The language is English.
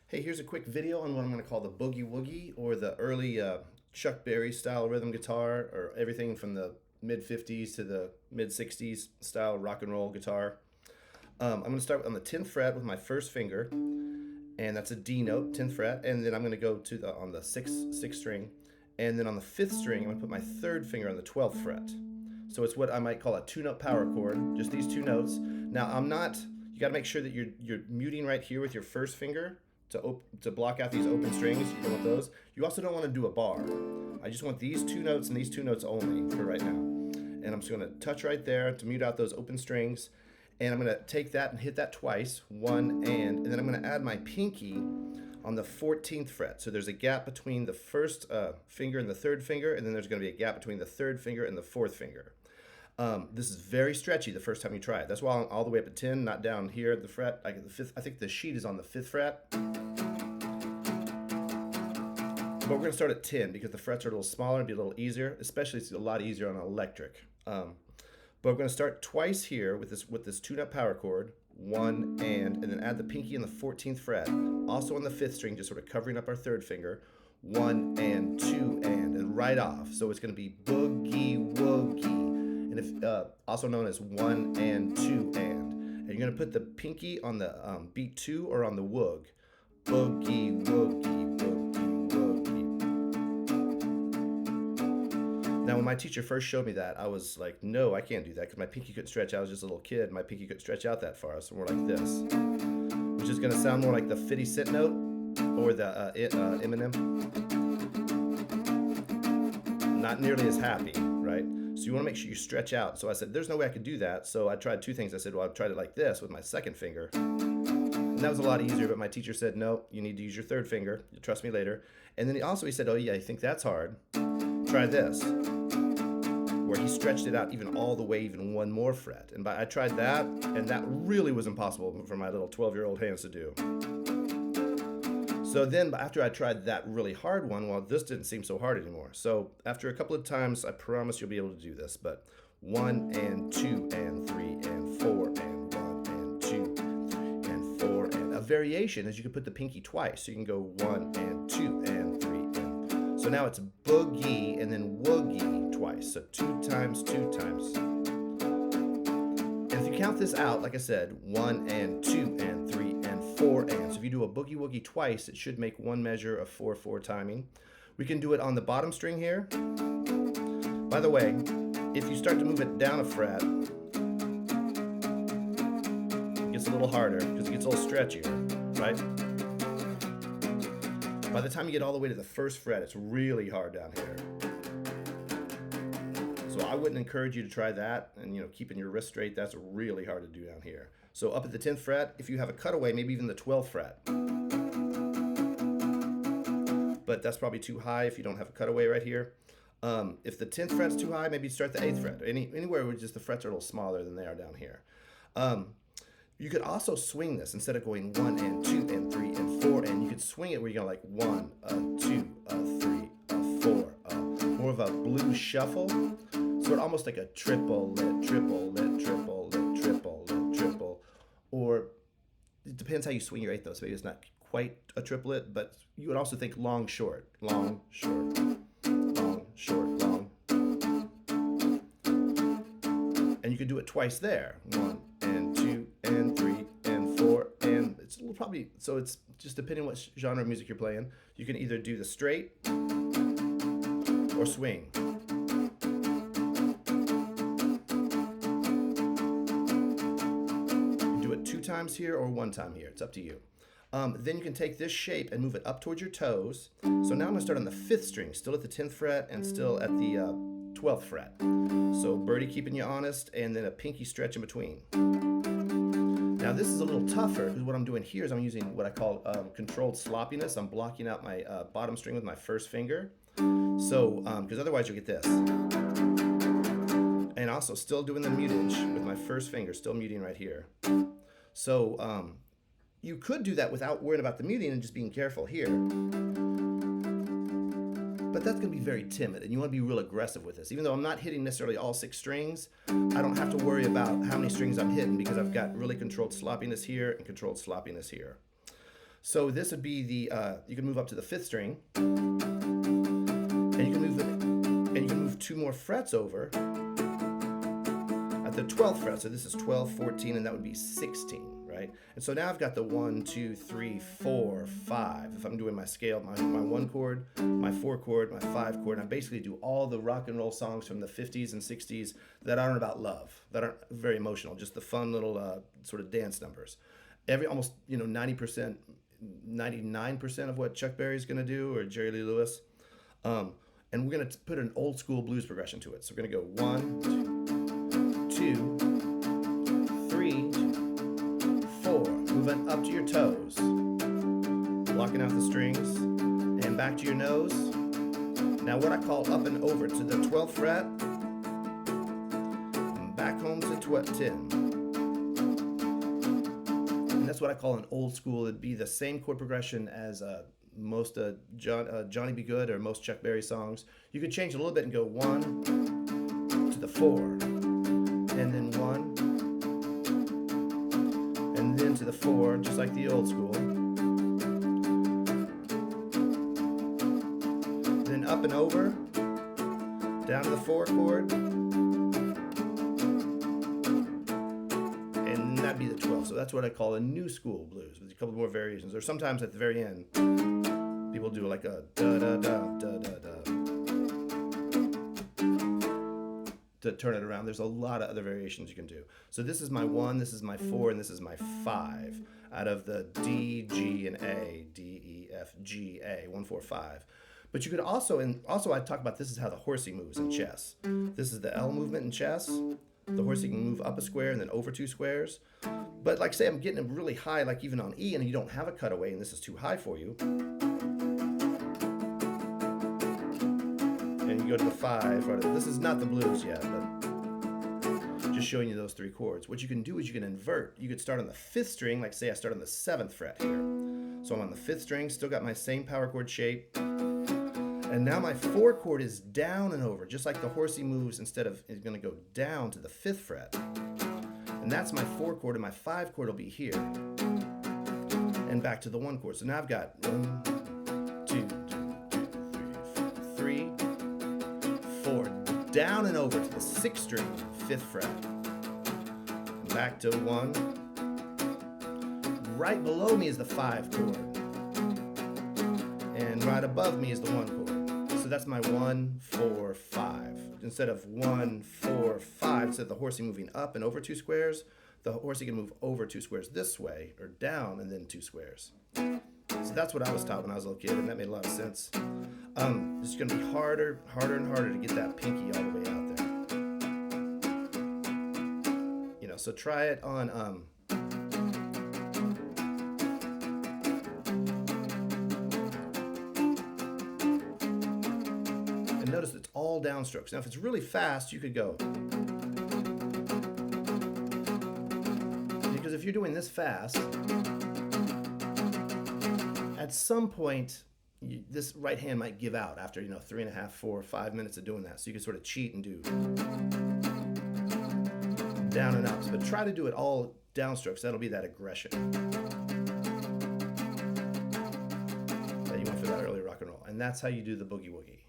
Hey, here's a quick video on what I'm going to call the boogie woogie, or the early Chuck Berry style rhythm guitar, or everything from the mid 50s to the mid 60s style rock and roll guitar. I'm going to start on the 10th fret with my first finger, and that's a D note, 10th fret, and then I'm going to go to the on the sixth string, and then on the 5th string, I'm going to put my third finger on the 12th fret. So it's what I might call a two-note power chord, just these two notes. Now I'm not. You got to make sure that you're muting right here with your first finger to block out these open strings. You don't want those. You also don't want to do a bar. I just want these two notes and these two notes only for right now. And I'm just going to touch right there to mute out those open strings. And I'm going to take that and hit that twice, one and then I'm going to add my pinky on the 14th fret. So there's a gap between the first finger and the third finger, and then there's going to be a gap between the third finger and the fourth finger. This is very stretchy the first time you try it. That's why I'm all the way up at 10, not down here at the fret. I think the sheet is on the 5th fret. But we're going to start at 10 because the frets are a little smaller and be a little easier, especially it's a lot easier on electric. But we're going to start twice here with this two-note power chord, one and then add the pinky in the 14th fret, also on the 5th string, just sort of covering up our third finger, one and two and right off. So it's going to be boogie woogie, and if also known as one and two and you're going to put the pinky on the beat 2 or on the woog, boogie woogie boogie. Now, when my teacher first showed me that, I was like, no, I can't do that because my pinky couldn't stretch out. I was just a little kid. My pinky couldn't stretch out that far. So more like this, which is going to sound more like the 50 cent note or the Eminem. Not nearly as happy, right? So you want to make sure you stretch out. So I said, there's no way I could do that. So I tried two things. I said, well, I tried it like this with my second finger. And that was a lot easier, but my teacher said, no, you need to use your third finger. You'll trust me later. And then he said, oh yeah, I think that's hard. Try this, where he stretched it out even all the way, even one more fret. And I tried that, and that really was impossible for my little 12-year-old hands to do. So then after I tried that really hard one, well, this didn't seem so hard anymore. So after a couple of times, I promise you'll be able to do this, but 1 and 2 and 3 and 4 and 1 and 2 and 4 and a variation is you can put the pinky twice. So you can go 1 and 2 and 3 and so now it's boogie and then woogie twice. So 2 times, 2 times. And if you count this out, like I said, 1 and 2 and 3 and 4 and. So if you do a boogie woogie twice, it should make one measure of 4/4 timing. We can do it on the bottom string here. By the way, if you start to move it down a fret, it gets a little harder because it gets a little stretchier, right? By the time you get all the way to the 1st fret, it's really hard down here. So I wouldn't encourage you to try that, and keeping your wrist straight, that's really hard to do down here. So up at the 10th fret, if you have a cutaway, maybe even the 12th fret. But that's probably too high if you don't have a cutaway right here. If the 10th fret's too high, maybe start the 8th fret. Anywhere where just the frets are a little smaller than they are down here. You could also swing this instead of going 1 and 2 and 3 and 4 and you could swing it where you go like 1, 2, 3, 4, more of a blues shuffle. Sort of almost like a triplet, triplet, triplet, triplet, triple. Or it depends how you swing your 8th notes. Maybe it's not quite a triplet, but you would also think long, short, long, short, long, short, long. And you could do it twice there. 1 and 2 and 3 and 4 and it's probably, so it's just depending on what genre of music you're playing. You can either do the straight or swing. You can do it 2 times here or 1 time here. It's up to you. Then you can take this shape and move it up towards your toes. So now I'm going to start on the 5th string, still at the 10th fret and still at the 12th fret. So birdie keeping you honest and then a pinky stretch in between. Now this is a little tougher because what I'm doing here is I'm using what I call controlled sloppiness. I'm blocking out my bottom string with my first finger. So, because otherwise you'll get this. And also still doing the mutage with my first finger, still muting right here. So you could do that without worrying about the muting and just being careful here. But that's going to be very timid, and you want to be real aggressive with this. Even though I'm not hitting necessarily all 6 strings, I don't have to worry about how many strings I'm hitting because I've got really controlled sloppiness here and controlled sloppiness here. So this would be the you can move up to the 5th string, and you can move 2 more frets over at the 12th fret. So this is 12, 14, and that would be 16, right? And so now I've got the 1, 2, 3, 4, 5. If I'm doing my scale, my 1 chord, my 4 chord, my 5 chord, and I basically do all the rock and roll songs from the 50s and 60s that aren't about love, that aren't very emotional, just the fun little sort of dance numbers. Almost 90%, 99% of what Chuck Berry's going to do, or Jerry Lee Lewis. And we're going to put an old school blues progression to it. So we're going to go 1, 2, 3, 4. Moving up to your toes. Blocking out the strings. And back to your nose. Now what I call up and over to the 12th fret. And back home to 10. And that's what I call an old school. It'd be the same chord progression as most Johnny B. Good or most Chuck Berry songs. You could change it a little bit and go 1 to the 4, and then 1, and then to the 4, just like the old school. Then up and over, down to the 4 chord, and that'd be the 12. So that's what I call a new school blues with a couple more variations. Or sometimes at the very end, people do like a da da da da da da to turn it around. There's a lot of other variations you can do. So this is my 1, this is my 4, and this is my 5 out of the D, G, and A. D, E, F, G, A. 1, 4, 5. But you could also, and also I talk about this is how the horsey moves in chess. This is the L movement in chess. The horsey can move up a square and then over 2 squares. But like say I'm getting it really high, like even on E, and you don't have a cutaway, and this is too high for you. And you go to the 5. Right? This is not the blues yet, but just showing you those 3 chords. What you can do is you can invert. You could start on the 5th string, like say I start on the 7th fret here. So I'm on the 5th string, still got my same power chord shape. And now my 4 chord is down and over, just like the horsey moves. Instead of, it's going to go down to the 5th fret. And that's my 4 chord, and my 5 chord will be here. And back to the 1 chord. So now I've got 1, 2, 3, 4, down and over to the 6th string, 5th fret. And back to 1. Right below me is the 5 chord. And right above me is the 1 chord. So that's my 1, 4, 5. Instead of 1, 4, 5, instead of the horsey moving up and over 2 squares, the horsey can move over 2 squares this way, or down and then 2 squares. So that's what I was taught when I was a little kid, and that made a lot of sense. It's going to be harder and harder to get that pinky all the way out there. So try it on. And notice it's all downstrokes. Now, if it's really fast, you could go. Because if you're doing this fast, at some point, this right hand might give out after 3.5, 4, 5 minutes of doing that. So you can sort of cheat and do down and ups, but try to do it all downstrokes. That'll be that aggression that you want for that early rock and roll. And that's how you do the boogie woogie.